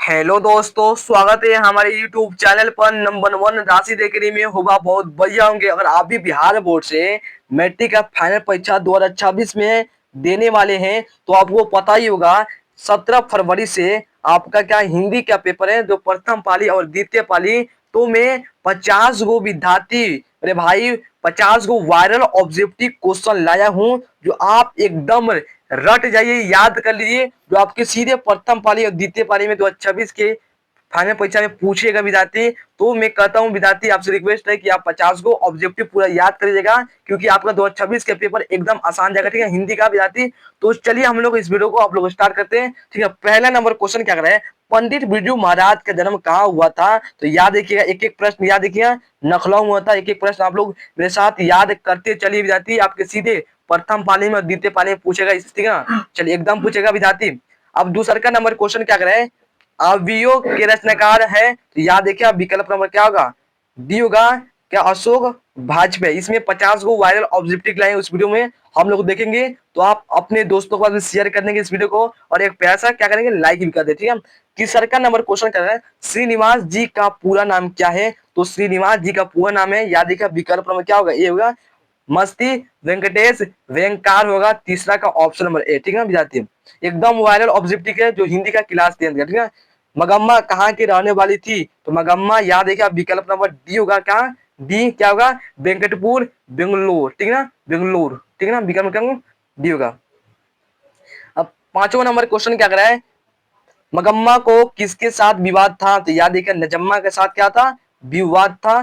Hello दोस्तों, स्वागत है हमारे यूट्यूब चैनल पर। नंबर वन राशि देखने में होगा बहुत बढ़िया होंगे। अगर आप भी बिहार बोर्ड से मैट्रिक का फाइनल परीक्षा 2026 में देने वाले हैं तो आपको पता ही होगा 17 फरवरी से आपका क्या हिंदी का पेपर है, जो प्रथम पाली और द्वितीय पाली। तो मैं 50 गो विद्यार्थी, अरे भाई 50 गो वायरल ऑब्जेक्टिव क्वेश्चन लाया हूं, जो आप एकदम रट जाइए, याद कर लीजिए, जो आपके सीधे प्रथम पाली और द्वितीय पाली में 2026 के फाइनल परीक्षा में पूछेगा विद्यार्थी। तो मैं कहता हूं विद्यार्थी, आपसे रिक्वेस्ट है कि आप 50 को ऑब्जेक्टिव पूरा याद करिएगा, क्योंकि आपका 2026 का पेपर एकदम आसान जाएगा, ठीक है, हिंदी का विद्यार्थी। तो चलिए हम लोग इस वीडियो को आप लोग स्टार्ट करते हैं, ठीक है। पहला नंबर क्वेश्चन क्या कर रहा है, पंडित बिरजू महाराज का जन्म कहाँ हुआ था? तो याद रखिएगा, एक एक प्रश्न याद रखिएगा, लखनऊ में हुआ था। एक एक प्रश्न आप लोग मेरे साथ याद करते चलिए विद्यार्थी, आपके सीधे प्रथम पाली में और द्वितीय पाली में पूछेगा, ठीक है। चलिए एकदम पूछेगा विद्यार्थी। अब दूसरा का नंबर क्वेश्चन क्या कर रहा है, अवयव के रचनाकार है? तो याद देखिए, विकल्प नंबर क्या होगा, डी होगा क्या, अशोक वाजपेयी। इसमें 50 को वायरल ऑब्जेक्टिव लाए उस वीडियो में हम लोग देखेंगे, तो आप अपने दोस्तों के पास शेयर कर देंगे इस वीडियो को, और एक पैसा क्या करेंगे, लाइक भी कर दे, ठीक है। तीसरा का नंबर क्वेश्चन कर रहा है, श्रीनिवास जी का पूरा नाम क्या है? तो श्रीनिवास जी का पूरा नाम है, याद देखिए विकल्प नंबर क्या होगा, ये होगा मस्ती वेंकटेश वेंकार होगा, तीसरा का ऑप्शन नंबर ए, ठीक है विद्यार्थी। एकदम वायरल ऑब्जेक्टिव है, जो हिंदी का क्लास 10 का, ठीक है। मगम्मा कहाँ की रहने वाली थी? तो मगम्मा याद है क्या, विकल्प नंबर डी होगा क्या, डी क्या होगा, वेंकटपुर बेंगलोर, ठीक है ना, बेंगलोर, ठीक है ना, विकल्प क्या डी होगा। अब पांचवा नंबर क्वेश्चन क्या कर रहा है, मगम्मा को किसके साथ विवाद था? तो याद देखिए नजम्मा के साथ क्या था, विवाद था।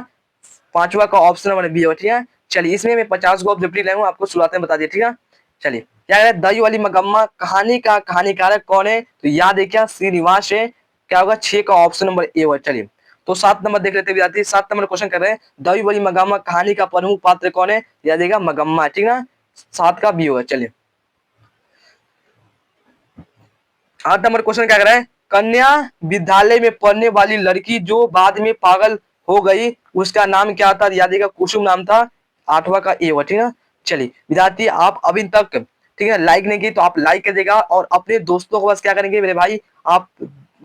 पांचवा का ऑप्शन नंबर बी, ठीक है। चलिए इसमें मैं 50 को ऑब्जेक्टिव लाऊंगा, आपको शुरुआत में बता दिया, ठीक है। चलिए क्या है, दही वाली मगम्मा कहानी का कहानीकारक कौन है? तो याद है क्या, श्रीनिवास है, क्या होगा, 6 का ऑप्शन नंबर ए होगा। चलिए तो 7 नंबर देख लेते विद्यार्थी, 7 नंबर क्वेश्चन कर रहे हैं, दही वाली मगम्मा कहानी का प्रमुख पात्र कौन है? याद देगा मगम्मा, ठीक है, 7 का बी होगा। चलिए 8 नंबर क्वेश्चन क्या कर रहा है, कन्या विद्यालय में पढ़ने वाली लड़की जो बाद में पागल हो गई उसका नाम क्या था? याद है कुसुम नाम था, 8वां का ए हुआ, ठीक है। चलिए विद्यार्थी, आप अभी तक ठीक है लाइक नहीं की तो आप लाइक कर देगा, और अपने दोस्तों को बस क्या करेंगे मेरे भाई, आप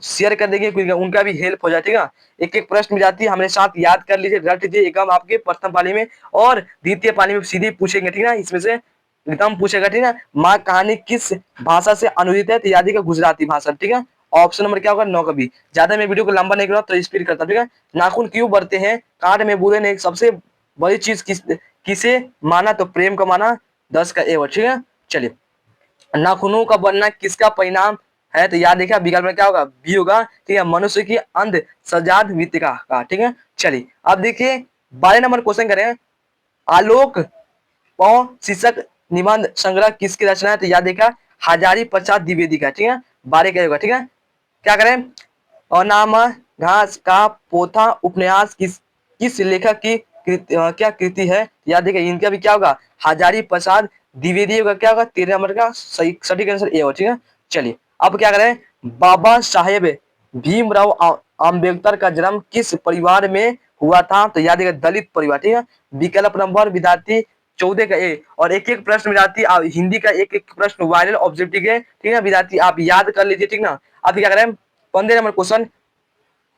शेयर कर देंगे, क्योंकि उनका भी हेल्प हो जाए, ठीक है। एक एक प्रश्न विद्यार्थी हमारे साथ याद कर लीजिए, रट लीजिए, एकदम आपके प्रथम पाली में और द्वितीय पाली में सीधे पूछेंगे, ठीक है, इसमें से एकदम पूछेगा, ठीक है। माँ कहानी किस भाषा से अनुदित है? तो याद है गुजराती भाषा, ठीक है। ऑप्शन नंबर क्या होगा, 9 का बी। ज्यादा मैं वीडियो को लंबा नहीं कर रहा तो स्पीड करता, ठीक है। नाखून क्यों बढ़ते हैं? कांट में बुरे ने सबसे बड़ी चीज किसे माना? तो प्रेम को माना, 10 का ए, ठीक है। चलिए नाखूनों का बढ़ना किसका परिणाम है? तो याद देखिए विकल्प में क्या होगा, बी होगा, ठीक है, मनुष्य की अंध सजाद वित्तिका का, ठीक है। चलिए अब देखिए 12 नंबर क्वेश्चन करें, आलोक पौ शीर्षक निबंध संग्रह किसकी रचना है? तो याद देखा हजारी प्रसाद द्विवेदी का, ठीक है, 12 का होगा, ठीक है। क्या करें, अनामा घास का पोथा उपन्यास किस लेखक की क्या कृति है? याद देखिए इनका भी क्या होगा, हजारी प्रसाद द्विवेदी होगा, क्या होगा, 13 नंबर का सही सटीक आंसर ए होगा, ठीक है। चलिए अब क्या करें, बाबा साहेब भीमराव अम्बेडकर का जन्म किस परिवार में हुआ था? तो याद देखिए दलित परिवार, ठीक है। विकल्प नंबर विद्यार्थी 14 का ए, और एक एक प्रश्न विद्यार्थी हिंदी का एक एक प्रश्न वायरल ऑब्जेक्टिव है, ठीक है विद्यार्थी, आप याद कर लीजिए, ठीक ना। अब क्या करें, 15 नंबर क्वेश्चन,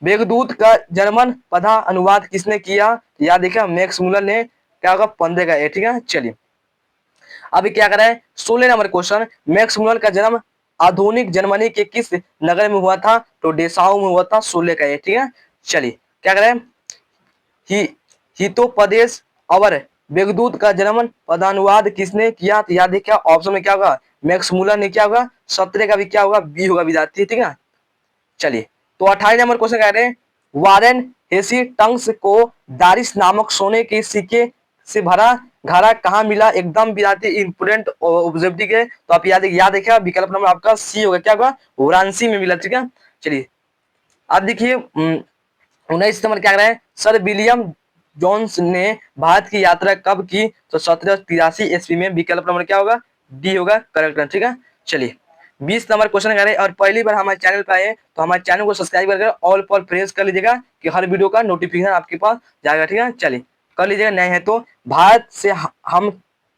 मेघदूत का जर्मन पदा अनुवाद किसने किया? याद देखिए मैक्स मुलर ने, क्या होगा, 15 का ए, ठीक है। चलिए अभी क्या करें, 16 नंबर क्वेश्चन, मैक्स मुलर का जन्म आधुनिक जर्मनी के किस नगर में हुआ था? तो डेसाउ में हुआ था, 16 का ए, ठीक है। चलिए क्या करें, ही हितोपदेश और मेघदूत का जर्मन पदानुवाद किसने किया? तो याद देखिए ऑप्शन में क्या होगा, मैक्स मुलर ने, क्या होगा, 17 का भी क्या होगा, बी होगा विद्यार्थी, ठीक है। चलिए तो 28 नंबर क्वेश्चन कह रहे हैं, वारेन हेसी टंग्स को दारिस नामक सोने के सिक्के से भरा घड़ा कहाँ मिला? एकदम विद्यार्थी इंपोर्टेंट ऑब्जेक्टिव है, तो आप याद देखिए विकल्प नंबर आपका सी होगा, क्या होगा, वाराणसी में मिला, ठीक है। चलिए अब देखिए 19 नंबर क्या कर रहे हैं, सर विलियम जोन्स ने भारत की यात्रा कब की? तो 1783 ईस्वी में, विकल्प नंबर क्या होगा, डी होगा करेक्ट, ठीक है। चलिए 20 नंबर क्वेश्चन करें, और पहली बार हमारे चैनल पर आए तो हमारे चैनल को सब्सक्राइब करके ऑल पर प्रेस कर लीजिएगा, कि हर वीडियो का नोटिफिकेशन आपके पास जाएगा, ठीक है। चलिए कर लीजिएगा, नए हैं तो भारत से हम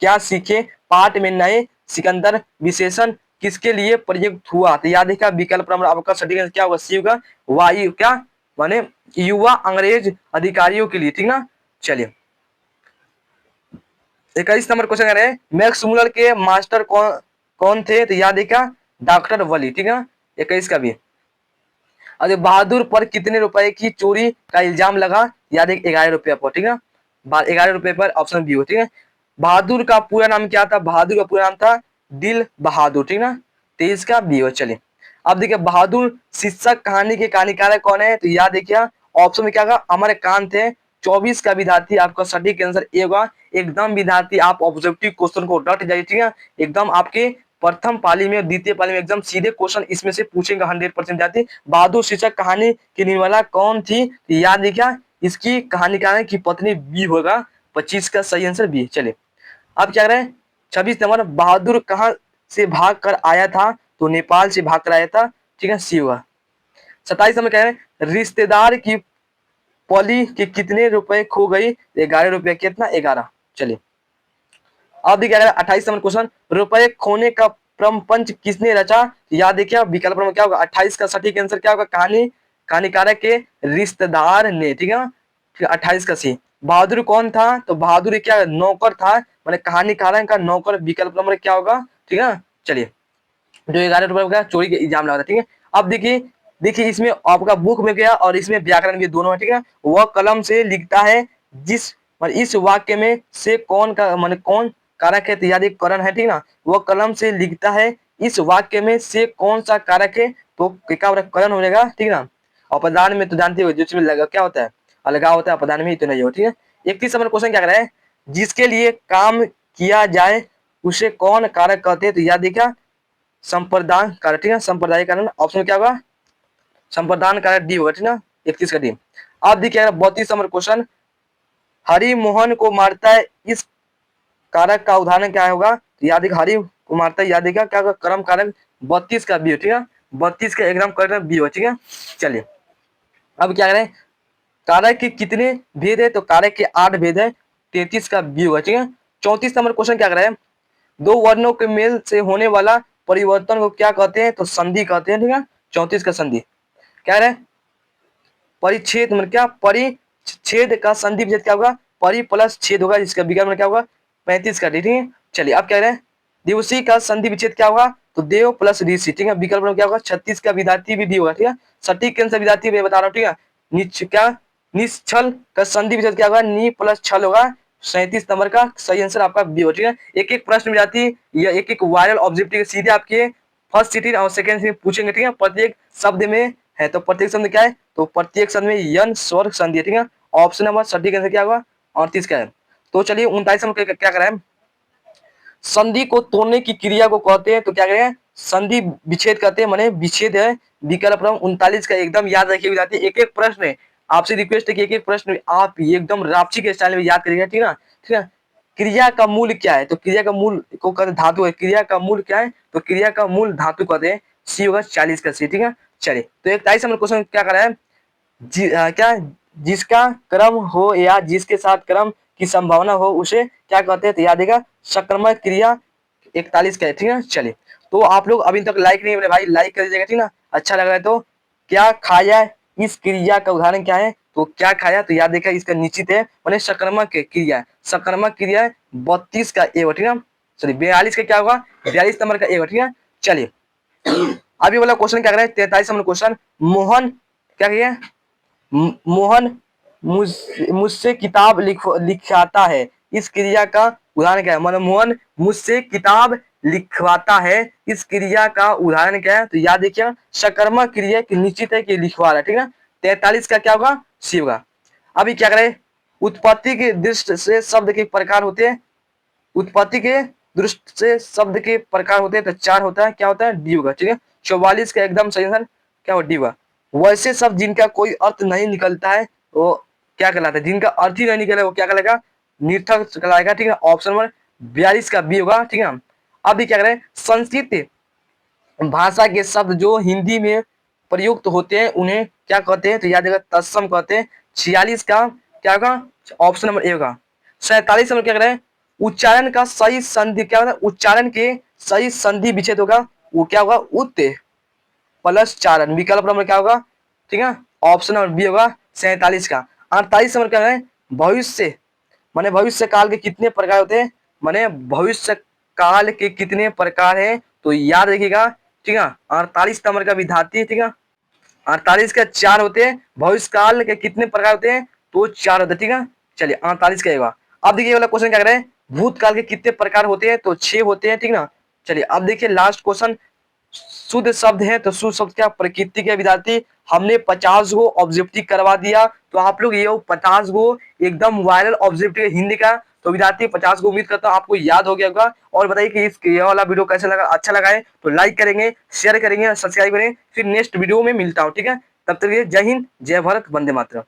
क्या सीखे पाठ में नए सिकंदर विशेषण किसके लिए प्रयुक्त हुआ? तो याद रखिएगा विकल्प नंबर आपका सटीक आंसर क्या होगा? सी होगा। वायु क्या माने युवा अंग्रेज अधिकारियों के लिए, ठीक ना। चलिए 21 नंबर क्वेश्चन कह रहे हैं मैक्स मुलर के मास्टर कौन कौन थे? तो याद रखिएगा डॉक्टर वली, ठीक है। 21 का भी अरे बहादुर पर कितने रुपए की चोरी का इल्जाम लगा? याद है 11 रुपए पर, ठीक है। 11 रुपए पर, ऑप्शन बी हो, ठीक है। बहादुर का पूरा नाम क्या था? बहादुर का पूरा नाम था दिल बहादुर, ठीक ना। 23 का बी हो। चलिए अब देखिए बहादुर शीर्षक कहानी के कहानीकार कौन है? तो याद देखिए ऑप्शन में क्या होगा? अमरकांत है। 24 का विद्यार्थी आपका सटीक आंसर ए होगा। एकदम विद्यार्थी आप ऑब्जेक्टिव क्वेश्चन को रट जाइए, ठीक है। एकदम आपके प्रथम पाली में द्वितीय पाली में एकदम सीधे क्वेश्चन इसमें से पूछेंगे 100% जाती। बहादुर शीर्षक कहानी की निर्माता कौन थी? तो याद देखिए इसकी कहानीकार की पत्नी बी होगा। 25 का सही आंसर बी। चलिए अब क्या कर रहे हैं 26 नंबर बहादुर कहाँ से भाग कर आया था? तो नेपाल से भाग कर आया था, ठीक है, सी होगा। 27 नंबर कह रहे हैं रिश्तेदार की पॉली के कितने रुपए खो गई? 11 रुपए। कितना? 11। चलिए अब क्या है 28 नंबर क्वेश्चन रुपए खोने का प्रपंच किसने रचा? याद देखिए विकल्प में क्या होगा? 28 का सटीक आंसर क्या होगा? कहानीकारक के रिश्तेदार ने, ठीक है। फिर 28 का सी बहादुर कौन था? तो बहादुर क्या नौकर था, मैंने कहानीकारक का नौकर। विकल्प नंबर क्या होगा? ठीक है। चलिए जो 11 रुपए का चोरी के इल्जाम लगा था, ठीक है। अब देखिए देखिए इसमें आपका बुक में गया और इसमें व्याकरण भी दोनों है, ठीक है। वह कलम से लिखता है जिस इस वाक्य में से कौन का मान कौन कारक है? तो याद एक करण है, ठीक ना। वह कलम से लिखता है इस वाक्य में से कौन सा कारक है? तो क्या करण हो जाएगा, ठीक ना। अपदान में तो जानते हो जिसमें लगा क्या होता है? अलगाव होता है, अपदान में ही तो नहीं हो, ठीक है। 31 नंबर क्वेश्चन क्या कर रहा है जिसके लिए काम किया जाए उसे कौन कारक कहते हैं? तो याद देखिए संप्रदान कारक, ठीक है। संप्रदाय कारण ऑप्शन क्या होगा? संप्रदान कारक डी होगा, ठीक ना। 31 का डी। अब देखिए 32 नंबर क्वेश्चन हरि मोहन को मारता है इस कारक का उदाहरण क्या होगा? तो याद देखिए हरि को मारता है, याद देखिए क्या होगा? कर्म कारक 32 का बी हो, ठीक है। 32 का एकदम करेक्ट बी हो, ठीक है। चलिए अब क्या करें कारक के कितने भेद है? तो कारक के 8 भेद है। 33 का बी होगा, ठीक है। 34 नंबर क्वेश्चन क्या कर रहे हैं दो वर्णों के मेल से होने वाला परिवर्तन को क्या कहते हैं? तो संधि कहते हैं, ठीक है। 34 का संधि क्या है? परिच्छेद मतलब क्या? परिच्छेद का संधि विच्छेद क्या होगा? परि प्लस छेद होगा, जिसका विकल्प में क्या होगा? 35 का डी, ठीक है। चलिए अब कह रहे हैं दिवसी का संधि विच्छेद क्या होगा? तो देव प्लस ऋषि, ठीक है। विकल्प में क्या होगा? 36 का विद्यार्थी भी डी होगा, ठीक है। सटीक आंसर विद्यार्थी मैं बता रहा हूँ, ठीक है। क्या निश्चल का संधि विच्छेद क्या होगा? नी प्लस छल होगा। 37 नंबर का सही आंसर आपका बी हो, ठीक है। एक एक प्रश्न विद्यार्थी या एक एक वायरल ऑब्जेक्टिव सीधे आपके फर्स्ट सिटी और सेकंड सिटी पूछेंगे, ठीक है। प्रत्येक शब्द में है तो प्रत्येक शब्द क्या है? तो प्रत्येक शब्द में यन स्वर संधि है, ठीक है। ऑप्शन नंबर सटीक आंसर क्या होगा? 38 का है। तो चलिए 29 नंबर क्या करें संधि को तोड़ने की क्रिया को कहते हैं? तो क्या करें संधि विच्छेद कहते हैं, माने विच्छेद है। विकल्प नंबर 39 का एकदम याद रखिए विद्यार्थी। एक एक प्रश्न है आपसे रिक्वेस्ट है कि एक एक प्रश्न आप ये एकदम रापची के स्टाइल में याद करिएगा, ठीक है। ठीक है। क्रिया का मूल क्या है? तो क्रिया का मूल को कहते धातु है। क्रिया का मूल क्या है? तो क्रिया का मूल धातु कहते हैं। सी होगा 40 का सी, ठीक है। चलिए तो 21 नंबर क्वेश्चन क्या कर रहा है क्या जिसका क्रम हो या जिसके साथ क्रम की संभावना हो उसे क्या कहते हैं? तो याद देगा संक्रमक क्रिया। 41 का है, ठीक है। चलिए तो आप लोग अभी तक लाइक नहीं बने भाई, लाइक कर दीजिएगा, ठीक ना। अच्छा लग रहा है तो क्या खाया इस क्रिया का उदाहरण क्या है? तो क्या खाया? तो याद देखा इसका निश्चित है मैंने संक्रमक क्रिया। संक्रमक क्रिया 32 का ए, ठीक है। चलिए 42 का क्या होगा? 42 नंबर का ए, ठीक है। चलिए अभी वाला क्वेश्चन क्या कर रहे हैं 43 नंबर क्वेश्चन मोहन क्या किया मोहन मुझसे किताब लिखवाता है इस क्रिया का उदाहरण क्या है? मनमोहन मुझसे किताब लिखवाता है इस क्रिया का उदाहरण क्या है? तो याद देखिए सकर्मक क्रिया की निश्चित है कि लिखवा रहा है, ठीक है। 43 का क्या होगा? सी होगा। अभी क्या करें उत्पत्ति के दृष्टि से शब्द के प्रकार होते हैं। उत्पत्ति के दृष्टि से शब्द के प्रकार होते हैं तो 4 होता है। क्या होता है? डी होगा, ठीक है। 44 का एकदम सही आंसर क्या होगा? डी होगा। वैसे शब्द जिनका कोई अर्थ नहीं निकलता है वो क्या कहलाता है? जिनका अर्थ ही नहीं निकलेगा वो क्या कहलाएगा? निर्थक कहलाएगा, ठीक है। ऑप्शन नंबर 42 का बी होगा, ठीक है। अब भी क्या करें संस्कृत भाषा के शब्द जो हिंदी में प्रयुक्त होते हैं उन्हें क्या कहते हैं? तो याद रखिएगा तत्सम कहते हैं। 46 का क्या होगा? ऑप्शन नंबर ए होगा। 47 नंबर क्या करें उच्चारण का सही संधि क्या होता है? उच्चारण के सही संधि विच्छेद होगा। वो क्या होगा, उत प्लस 4n। विकल्प नंबर क्या होगा, ठीक है, ऑप्शन नंबर बी होगा 47 का। 48 नंबर क्या है, भविष्य माने भविष्य काल के कितने प्रकार होते हैं, माने भविष्य काल के कितने प्रकार हैं, तो याद रखिएगा, ठीक है। 48 नंबर का विद्यार्थी, ठीक है, 48 का 4 होते हैं। भविष्य काल के कितने प्रकार होते हैं, तो 4 होते हैं, ठीक है। चलिए 48 का होगा। अब देखिए वाला क्वेश्चन क्या कर रहे हैं, भूतकाल के कितने प्रकार होते हैं, तो 6 होते हैं, ठीक ना। चलिए अब देखिए लास्ट क्वेश्चन, शुद्ध शब्द है तो शुद्ध शब्द क्या, प्रकृति के विद्यार्थी। हमने 50 गो ऑब्जेक्टिव करवा दिया, तो आप लोग ये 50 गो एकदम वायरल ऑब्जेक्टिव हिंदी का, तो विद्यार्थी 50 को उम्मीद करता हूँ आपको याद हो गया होगा। और बताइए कि इस ये वाला वीडियो कैसा लगा, अच्छा लगा है तो लाइक करेंगे, शेयर करेंगे, सब्सक्राइब करेंगे। फिर नेक्स्ट वीडियो में मिलता हूँ, ठीक है। तब तक के लिए जय हिंद, जय भारत, वंदे मातरम।